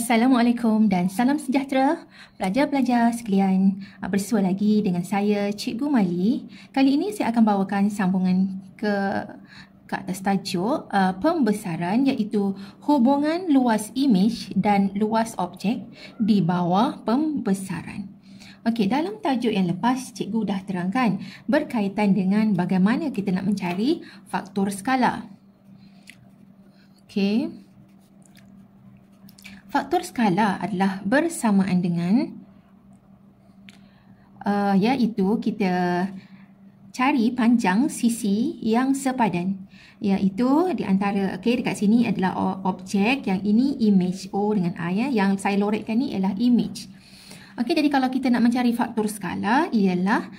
Assalamualaikum dan salam sejahtera pelajar-pelajar sekalian. Bersua lagi dengan saya Cikgu Mali. Kali ini saya akan bawakan sambungan ke atas tajuk pembesaran, iaitu hubungan luas imej dan luas objek di bawah pembesaran. Okey, dalam tajuk yang lepas cikgu dah terangkan berkaitan dengan bagaimana kita nak mencari faktor skala. Okey. Faktor skala adalah bersamaan dengan iaitu kita cari panjang sisi yang sepadan, iaitu di antara dekat sini adalah objek, yang ini image O dengan I, yang saya lorekkan ni ialah image. Okey, jadi kalau kita nak mencari faktor skala ialah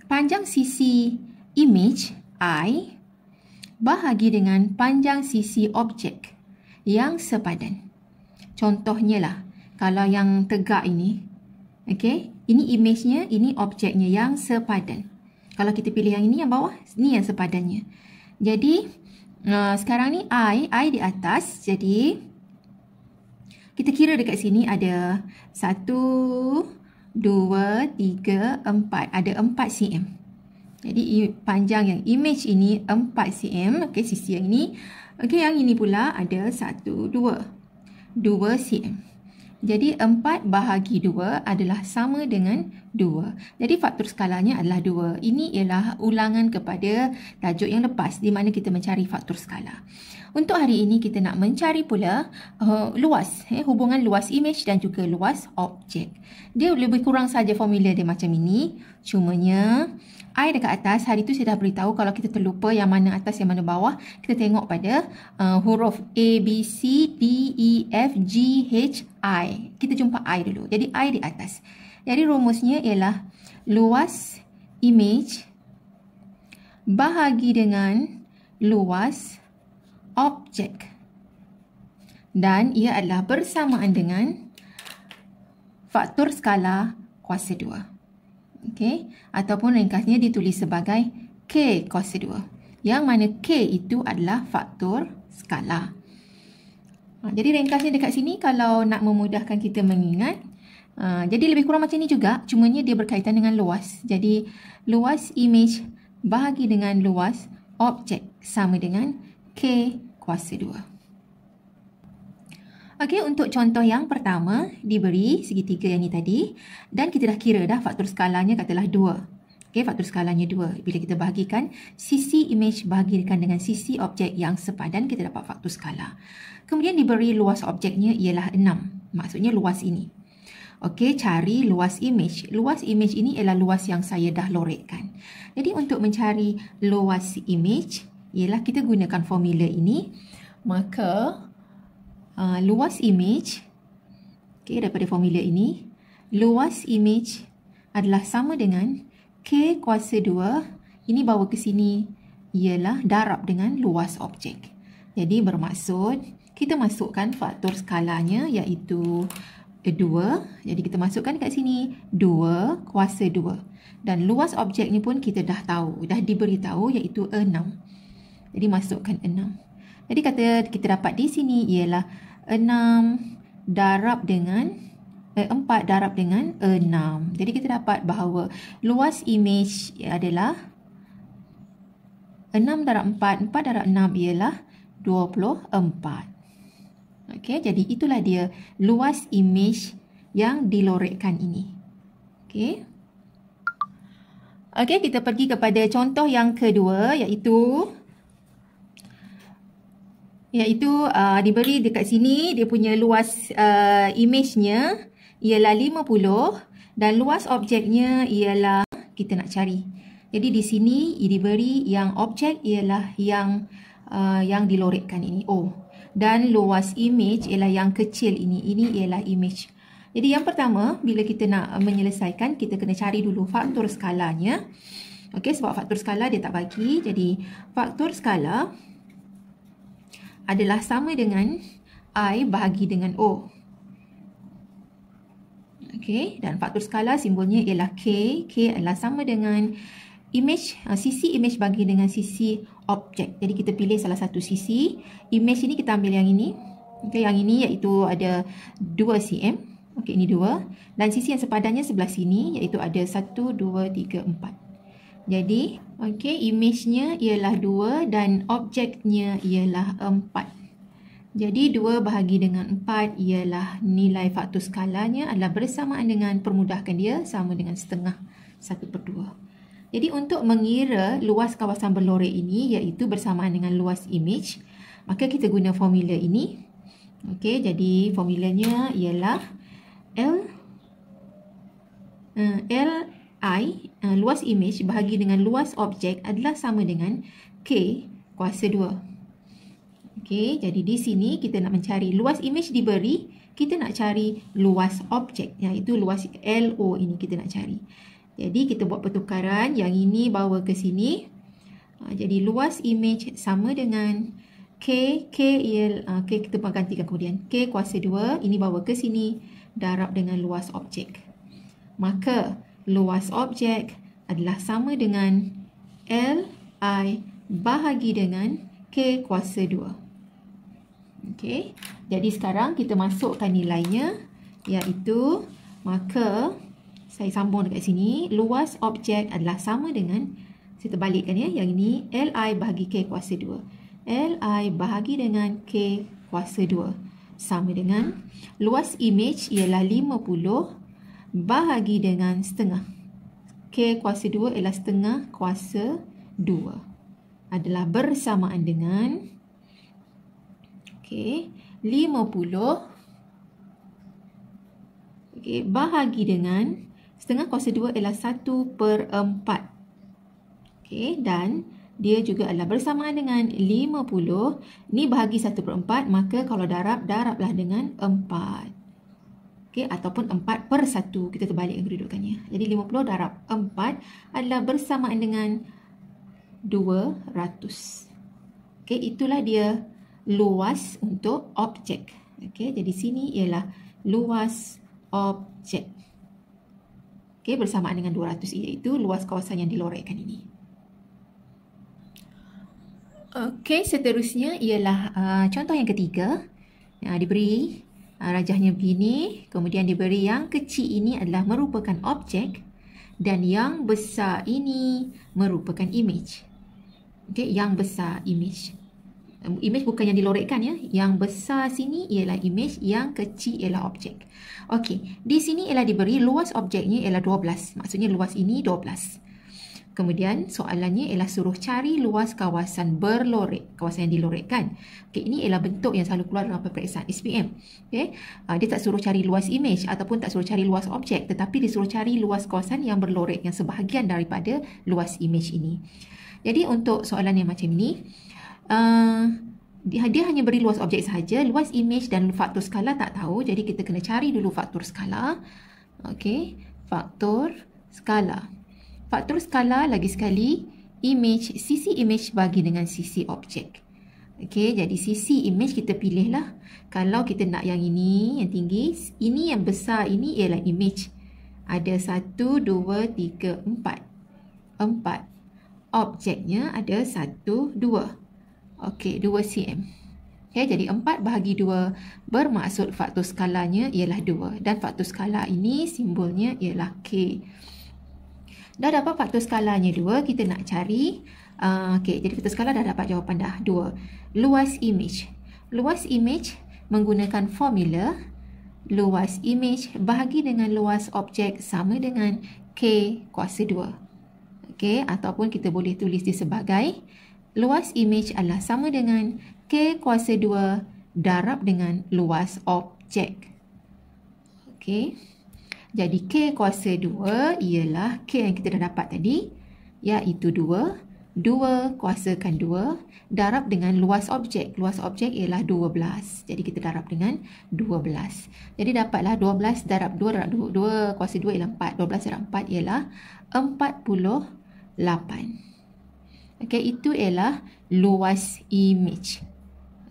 panjang sisi image I bahagi dengan panjang sisi objek yang sepadan. Contohnya lah, kalau yang tegak ini, okey, ini image-nya, ini objeknya yang sepadan. Kalau kita pilih yang ini, yang bawah, ni yang sepadannya. Jadi, sekarang ni I di atas, jadi kita kira dekat sini ada 1, 2, 3, 4. Ada 4 cm. Jadi, panjang yang image ini 4 cm, okey, sisi yang ini. Okey, yang ini pula ada 1, 2 cm. Jadi 4 bahagi 2 adalah sama dengan 2. Jadi faktor skalanya adalah 2. Ini ialah ulangan kepada tajuk yang lepas di mana kita mencari faktor skala. Untuk hari ini kita nak mencari pula luas, hubungan luas image dan juga luas objek. Dia lebih kurang saja formula dia macam ini. Cumanya I dekat atas, hari tu saya dah beritahu kalau kita terlupa yang mana atas yang mana bawah, kita tengok pada huruf A, B, C, D, E, F, G, H, I. Kita jumpa I dulu. Jadi I di atas. Jadi rumusnya ialah luas image bahagi dengan luas objek. Dan ia adalah bersamaan dengan faktor skala kuasa 2. Okey, ataupun ringkasnya ditulis sebagai K kuasa 2. Yang mana K itu adalah faktor skala. Jadi ringkasnya dekat sini kalau nak memudahkan kita mengingat. Jadi lebih kurang macam ni juga, cumanya dia berkaitan dengan luas. Jadi luas image bahagi dengan luas objek sama dengan K kuasa 2. Okey, untuk contoh yang pertama, diberi segitiga yang ni tadi. Dan kita dah kira dah faktor skalanya katalah 2. Okey, faktor skalanya 2. Bila kita bahagikan sisi image bahagikan dengan sisi objek yang sepadan, kita dapat faktor skala. Kemudian diberi luas objeknya ialah 6. Maksudnya luas ini. Okey, cari luas image. Luas image ini ialah luas yang saya dah lorekkan. Jadi untuk mencari luas image, ialah kita gunakan formula ini. Maka luas image, okay, daripada formula ini, luas image adalah sama dengan K kuasa 2, ini bawa ke sini, ialah darab dengan luas objek. Jadi bermaksud, kita masukkan faktor skalanya iaitu 2. Jadi kita masukkan kat sini 2 kuasa 2. Dan luas objeknya pun kita dah tahu, dah diberitahu iaitu 6. Jadi masukkan 6. Jadi kata kita dapat di sini ialah 6 darab dengan 4 darab dengan 6. Jadi kita dapat bahawa luas image adalah 6 darab 4, 4 darab 6 ialah 24. Okey, jadi itulah dia luas image yang dilorekkan ini. Okey. Okey, kita pergi kepada contoh yang kedua iaitu diberi dekat sini dia punya luas image-nya ialah 50 dan luas objeknya ialah kita nak cari. Jadi di sini diberi yang objek ialah yang dilorekkan ini O, dan luas image ialah yang kecil ini ialah image. Jadi yang pertama, bila kita nak menyelesaikan, kita kena cari dulu faktor skalanya. Okey, sebab faktor skala dia tak bagi. Jadi faktor skala adalah sama dengan I bahagi dengan O. Okey, dan faktor skala simbolnya ialah K. K adalah sama dengan image, sisi image bagi dengan sisi objek. Jadi kita pilih salah satu sisi. Image ini kita ambil yang ini. Okey, yang ini iaitu ada 2 cm. Okey, ini 2. Dan sisi yang sepadannya sebelah sini iaitu ada 1, 2, 3, 4. Jadi, okey, imejnya ialah 2 dan objeknya ialah 4. Jadi 2 bahagi dengan 4 ialah nilai faktor skalanya adalah bersamaan dengan, permudahkan dia, sama dengan setengah 1/2. Jadi untuk mengira luas kawasan berlorek ini iaitu bersamaan dengan luas imej, maka kita guna formula ini. Okey, jadi formulanya ialah Li luas imej bahagi dengan luas objek adalah sama dengan K kuasa 2. Okey, jadi di sini kita nak mencari luas imej diberi, kita nak cari luas objek, iaitu luas LO ini kita nak cari. Jadi kita buat pertukaran, yang ini bawa ke sini. Jadi luas imej sama dengan K kita gantikan kemudian. K kuasa 2, ini bawa ke sini, darab dengan luas objek. Maka luas objek adalah sama dengan Li bahagi dengan K kuasa 2. Okey, jadi sekarang kita masukkan nilainya, iaitu, maka saya sambung dekat sini, luas objek adalah sama dengan, saya terbalikkan ya, yang ini Li bahagi K kuasa 2. Li bahagi dengan K kuasa 2 sama dengan luas imej ialah 50 bahagi dengan setengah. K kuasa 2 ialah setengah kuasa 2 adalah bersamaan dengan 50 bahagi dengan setengah kuasa 2 ialah 1/4. Dan dia juga adalah bersamaan dengan 50. Ni bahagi 1/4, maka kalau darablah dengan 4. Ataupun 4/1. Kita terbalikkan kedudukannya. Jadi 50 darab 4 adalah bersamaan dengan 200. Itulah dia luas untuk objek. Jadi sini ialah luas objek. Bersamaan dengan 200, iaitu luas kawasan yang dilorekkan ini. Seterusnya ialah contoh yang ketiga. Diberi rajahnya begini, kemudian diberi yang kecil ini adalah merupakan objek dan yang besar ini merupakan imej. Yang besar imej. Imej bukan yang dilorekkan ya. Yang besar sini ialah imej, yang kecil ialah objek. Di sini ialah diberi luas objeknya ialah 12. Maksudnya luas ini 12. Kemudian soalannya ialah suruh cari luas kawasan berlorek, kawasan yang dilorekkan. Ini ialah bentuk yang selalu keluar dalam peperiksaan SPM. Dia tak suruh cari luas imej ataupun tak suruh cari luas objek, tetapi dia suruh cari luas kawasan yang berlorek, yang sebahagian daripada luas imej ini. Jadi untuk soalan yang macam ini, dia hanya beri luas objek sahaja, luas imej dan faktor skala tak tahu. Jadi kita kena cari dulu faktor skala. Faktor skala. Faktor skala lagi sekali, imej, sisi imej bagi dengan sisi objek. Jadi sisi imej kita pilihlah. Kalau kita nak yang ini, yang tinggi, ini yang besar, ini ialah imej. Ada 1, 2, 3, 4. 4. Objeknya ada 1, 2. 2 cm. Jadi 4 bahagi 2 bermaksud faktor skalanya ialah 2. Dan faktor skala ini simbolnya ialah K. Dah dapat faktor skalanya 2, kita nak cari. Jadi faktor skala dah dapat jawapan dah 2. Luas imej. Luas imej menggunakan formula luas imej bahagi dengan luas objek sama dengan K kuasa 2. Ataupun kita boleh tulis dia sebagai luas imej adalah sama dengan K kuasa 2 darab dengan luas objek. Jadi K kuasa 2 ialah K yang kita dah dapat tadi, iaitu 2. 2 kuasakan 2 darab dengan luas objek. Luas objek ialah 12. Jadi kita darab dengan 12. Jadi dapatlah 12 darab 2 darab 2 kuasa 2 ialah 4. 12 darab 4 ialah 48. Itu ialah luas imej.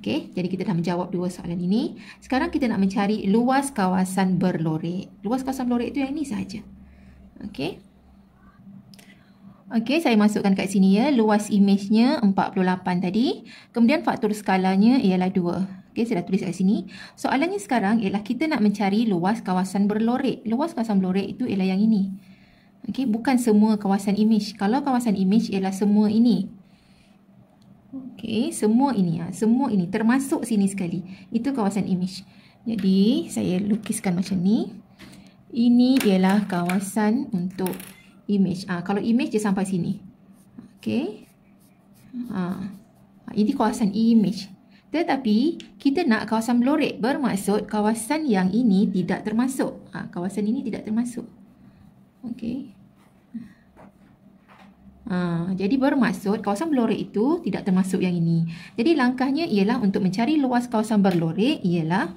Jadi kita dah menjawab dua soalan ini. Sekarang kita nak mencari luas kawasan berlorek. Luas kawasan berlorek itu yang ini sahaja. Saya masukkan kat sini ya. Luas imejnya 48 tadi. Kemudian faktor skalanya ialah 2. Okey, saya dah tulis kat sini. Soalannya sekarang ialah kita nak mencari luas kawasan berlorek. Luas kawasan berlorek itu ialah yang ini. Okey, bukan semua kawasan imej. Kalau kawasan imej ialah semua ini. Okey, semua ini. Semua ini termasuk sini sekali. Itu kawasan imej. Jadi, saya lukiskan macam ni. Ini ialah kawasan untuk imej. Kalau imej dia sampai sini. Okey. Ini kawasan imej. Tetapi kita nak kawasan berlorek, bermaksud kawasan yang ini tidak termasuk. Kawasan ini tidak termasuk. Okey. Jadi bermaksud kawasan berlorek itu tidak termasuk yang ini. Jadi langkahnya ialah untuk mencari luas kawasan berlorek ialah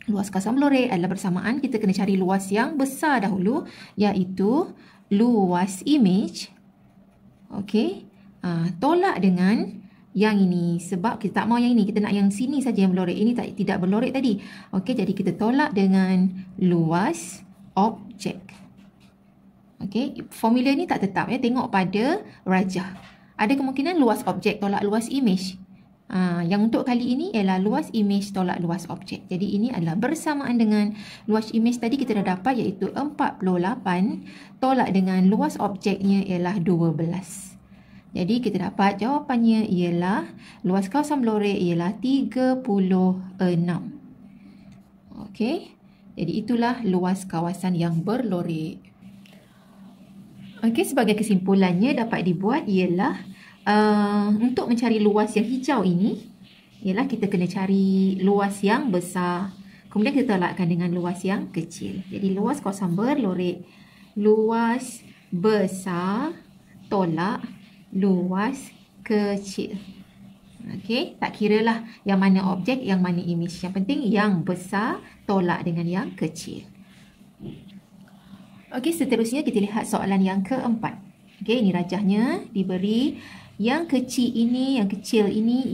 luas kawasan berlorek adalah bersamaan kita kena cari luas yang besar dahulu, iaitu luas imej. Okey. Tolak dengan yang ini, sebab kita tak mau yang ini, kita nak yang sini saja yang berlorek. Ini tidak berlorek tadi. Okey, jadi kita tolak dengan luas objek. Okey, formula ni tak tetap ya, tengok pada rajah. Ada kemungkinan luas objek tolak luas imej. Yang untuk kali ini ialah luas imej tolak luas objek. Jadi ini adalah bersamaan dengan luas imej tadi kita dah dapat, iaitu 48 tolak dengan luas objeknya ialah 12. Jadi kita dapat jawapannya ialah luas kawasan berlorek ialah 36. Okey. Jadi itulah luas kawasan yang berlorek. Okey, sebagai kesimpulannya dapat dibuat ialah untuk mencari luas yang hijau ini ialah kita kena cari luas yang besar. Kemudian kita tolakkan dengan luas yang kecil. Jadi luas kawasan berlorek, luas besar tolak luas kecil. Okey, tak kiralah yang mana objek, yang mana imej. Yang penting yang besar tolak dengan yang kecil. Okey, seterusnya kita lihat soalan yang keempat. Okey, ini rajahnya diberi yang kecil ini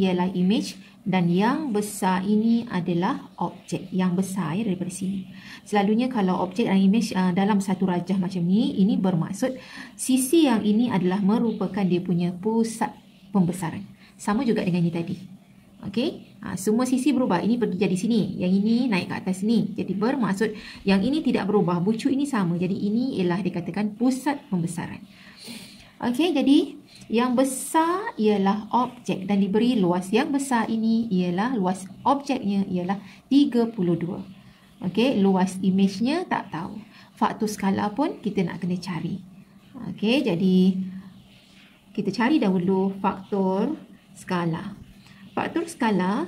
ialah imej dan yang besar ini adalah objek. Yang besar ya daripada sini. Selalunya kalau objek dan imej dalam satu rajah macam ni, ini bermaksud sisi yang ini adalah merupakan dia punya pusat pembesaran. Sama juga dengan ini tadi. Okey, semua sisi berubah. Ini pergi jadi sini, yang ini naik ke atas ni. Jadi bermaksud yang ini tidak berubah, bucu ini sama. Jadi ini ialah dikatakan pusat pembesaran. Okey, jadi yang besar ialah objek dan diberi luas yang besar ini ialah luas objeknya ialah 32. Okey, luas imejnya tak tahu. Faktor skala pun kita nak kena cari. Okey, jadi kita cari dahulu faktor skala. Faktor skala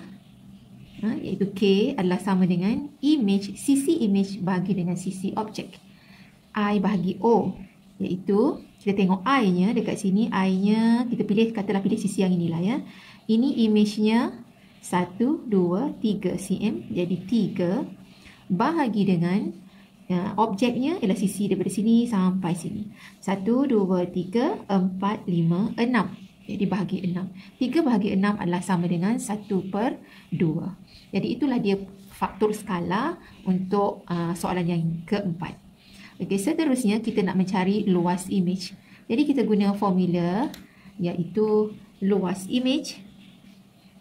iaitu K adalah sama dengan imej, sisi imej bagi dengan sisi objek. I bahagi O, iaitu kita tengok I-nya dekat sini, I-nya kita katalah pilih sisi yang inilah ya. Ini imejnya 1, 2, 3 cm, jadi 3 bahagi dengan objeknya ialah sisi daripada sini sampai sini. 1, 2, 3, 4, 5, 6. Jadi bahagi 6. 3 bahagi 6 adalah sama dengan 1/2. Jadi itulah dia faktor skala untuk soalan yang keempat. Okey, seterusnya kita nak mencari luas imej. Jadi kita guna formula iaitu luas imej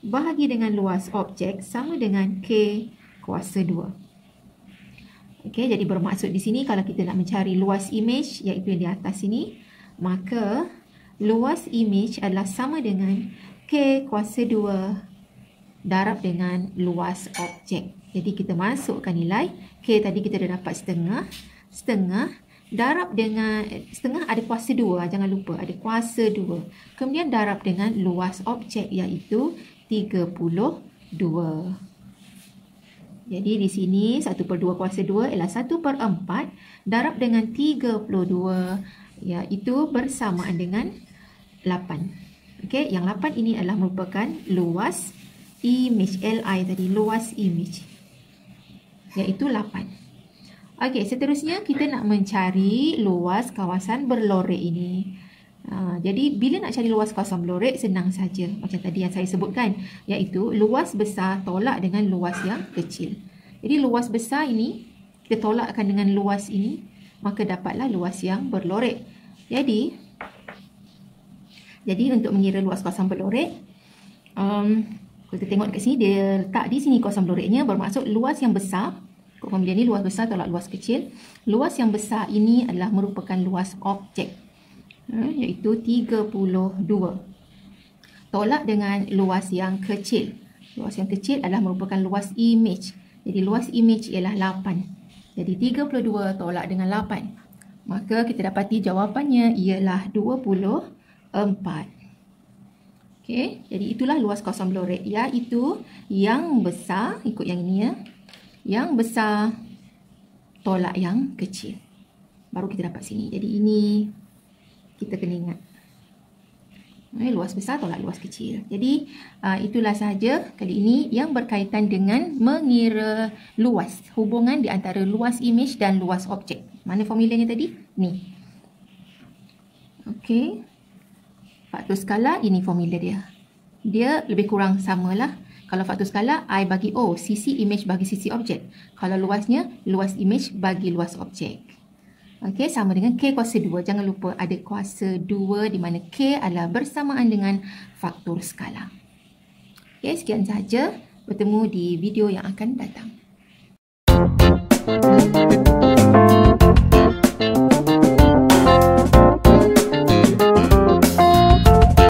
bahagi dengan luas objek sama dengan K kuasa 2. Okey, jadi bermaksud di sini kalau kita nak mencari luas imej iaitu yang di atas sini, maka luas imej adalah sama dengan K kuasa 2 darab dengan luas objek. Jadi kita masukkan nilai K tadi kita dah dapat setengah darab dengan setengah ada kuasa 2, jangan lupa ada kuasa 2. Kemudian darab dengan luas objek iaitu 32. Jadi di sini 1/2 kuasa 2 ialah 1/4 darab dengan 32 iaitu bersamaan dengan 8. Okey, yang 8 ini adalah merupakan luas imej, Li tadi, luas imej iaitu 8. Okey, seterusnya kita nak mencari luas kawasan berlorek ini. Jadi bila nak cari luas kawasan berlorek senang saja macam tadi yang saya sebutkan, iaitu luas besar tolak dengan luas yang kecil. Jadi luas besar ini kita tolakkan dengan luas ini, maka dapatlah luas yang berlorek. Jadi untuk mengira luas kawasan berlorek, Kita tengok dekat sini, dia letak di sini kawasan Bloreknya, bermaksud luas yang besar. Ikut formula ni, luas besar tolak luas kecil. Luas yang besar ini adalah merupakan luas objek, iaitu 32. Tolak dengan luas yang kecil. Luas yang kecil adalah merupakan luas image. Jadi luas image ialah 8. Jadi 32 tolak dengan 8. Maka kita dapati jawapannya ialah 24. Okey, jadi itulah luas kawasan Blorek, iaitu yang besar, ikut yang ini ya. Yang besar tolak yang kecil. Baru kita dapat sini. Jadi ini kita kena ingat. Luas besar tolak luas kecil. Jadi itulah sahaja kali ini yang berkaitan dengan mengira luas. Hubungan di antara luas image dan luas objek. Mana formulanya tadi? Ni. Okey. Faktor skala, ini formula dia. Dia lebih kurang samalah. Kalau faktor skala, I bagi O, sisi image bagi sisi objek. Kalau luasnya, luas image bagi luas objek. Okey, sama dengan K kuasa 2. Jangan lupa ada kuasa 2 di mana K adalah bersamaan dengan faktor skala. Okey, sekian sahaja. Bertemu di video yang akan datang.